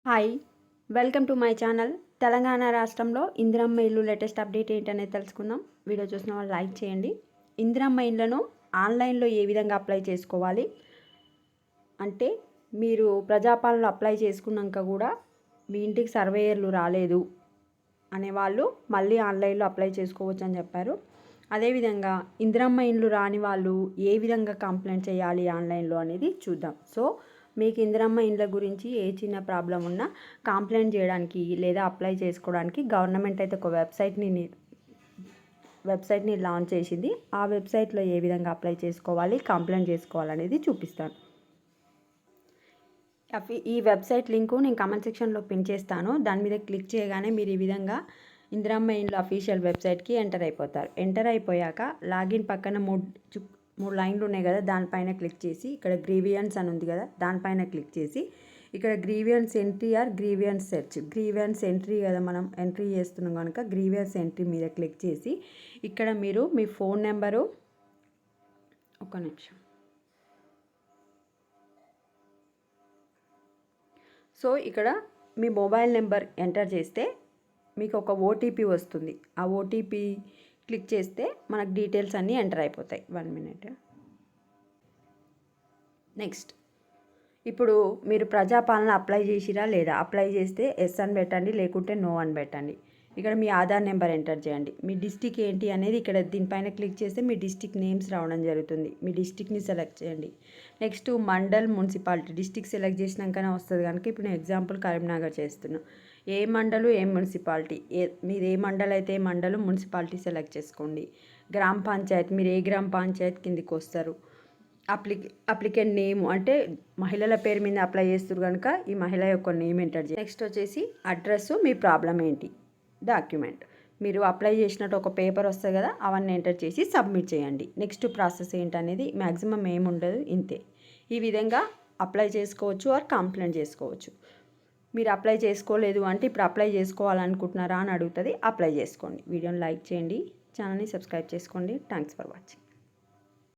Hi, welcome to my channel. Telangana రాష్ట్రంలో ఇందిరమ్మ ఇల్లు latest update ఏంటనేది తెలుసుకుందాం. వీడియో చూసిన వాళ్ళు లైక్ చేయండి. ఇందిరమ్మ ఇళ్లను ఆన్లైన్లో ఏ విధంగా అప్లై చేసుకోవాలి అంటే, మీరు ప్రజాపాలనలో అప్లై చేసుకున్నాక కూడా మీ ఇంటికి సర్వేయర్లు రాలేదు అనేవాళ్ళు మళ్ళీ ఆన్లైన్లో అప్లై చేసుకోవచ్చు అని చెప్పారు. అదేవిధంగా ఇందిరమ్మ ఇండ్లు రాని వాళ్ళు ఏ విధంగా కంప్లైంట్ చేయాలి ఆన్లైన్లో అనేది చూద్దాం. సో మీకు ఇందిరమ్మ ఇండ్ల గురించి ఏ చిన్న ప్రాబ్లం ఉన్నా కంప్లైంట్ చేయడానికి లేదా అప్లై చేసుకోవడానికి గవర్నమెంట్ అయితే ఒక వెబ్సైట్ని లాంచ్ చేసింది. ఆ వెబ్సైట్లో ఏ విధంగా అప్లై చేసుకోవాలి, కంప్లైంట్ చేసుకోవాలనేది చూపిస్తాను. ఈ వెబ్సైట్ లింకు నేను కామెంట్ సెక్షన్లో పిన్ చేస్తాను. దాని మీద క్లిక్ చేయగానే మీరు ఈ విధంగా ఇందిరమ్మ ఇండ్ల అఫీషియల్ వెబ్సైట్కి ఎంటర్ అయిపోతారు. ఎంటర్ అయిపోయాక లాగిన్ పక్కన మూడు లైన్లు ఉన్నాయి కదా, దానిపైన క్లిక్ చేసి ఇక్కడ గ్రీవియన్స్ అని ఉంది కదా, దానిపైన క్లిక్ చేసి ఇక్కడ grievance entry or grievance search, grievance entry కదా మనం ఎంట్రీ చేస్తున్నాం కనుక గ్రీవియన్స్ ఎంట్రీ మీద క్లిక్ చేసి ఇక్కడ మీరు మీ ఫోన్ నెంబరు, ఒక నిమిషం, సో ఇక్కడ మీ మొబైల్ నెంబర్ ఎంటర్ చేస్తే మీకు ఒక ఓటీపీ వస్తుంది. ఆ ఓటీపీ క్లిక్ చేస్తే మనకు డీటెయిల్స్ అన్నీ ఎంటర్ అయిపోతాయి. 1 మినిట్. నెక్స్ట్, ఇప్పుడు మీరు ప్రజాపాలన అప్లై చేసిరా లేదా, అప్లై చేస్తే ఎస్ అని పెట్టండి, లేకుంటే నో అని పెట్టండి. ఇక్కడ మీ ఆధార్ నెంబర్ ఎంటర్ చేయండి. మీ డిస్టిక్ ఏంటి అనేది ఇక్కడ దీనిపైన క్లిక్ చేస్తే మీ డిస్టిక్ నేమ్స్ రావడం జరుగుతుంది. మీ డిస్టిక్ని సెలెక్ట్ చేయండి. Next mandal, municipality, district select చేసినాకనే వస్తుంది కనుక ఇప్పుడు నేను ఎగ్జాంపుల్ కరీంనగర్ చేస్తున్నా. ఏ మండలు, ఏ మున్సిపాలిటీ, మీరు ఏ మండల్ అయితే ఏ మండలం, మున్సిపాలిటీ సెలెక్ట్ చేసుకోండి. గ్రామ పంచాయత్, మీరు ఏ గ్రామ పంచాయత్ కిందికి వస్తారు. అప్లికెంట్ నేమ్ అంటే మహిళల పేరు మీద అప్లై చేస్తారు కనుక ఈ మహిళ యొక్క నేమ్ ఎంటర్ చేయండి. నెక్స్ట్ వచ్చేసి అడ్రస్, మీ ప్రాబ్లం ఏంటి, డాక్యుమెంట్, మీరు అప్లై చేసినట్టు ఒక పేపర్ వస్తుంది కదా, అవన్నీ ఎంటర్ చేసి సబ్మిట్ చేయండి. నెక్స్ట్ ప్రాసెస్ ఏంటనేది మ్యాక్సిమం ఏముండదు, ఇంతే. ఈ విధంగా అప్లై చేసుకోవచ్చు ఆర్ కంప్లైంట్ చేసుకోవచ్చు. మీరు అప్లై చేసుకోలేదు అంటే ఇప్పుడు అప్లై చేసుకోవాలనుకుంటున్నారా అని అడుగుతుంది, అప్లై చేసుకోండి. వీడియోని లైక్ చేయండి, ఛానల్ని సబ్స్క్రైబ్ చేసుకోండి. Thanks for watching.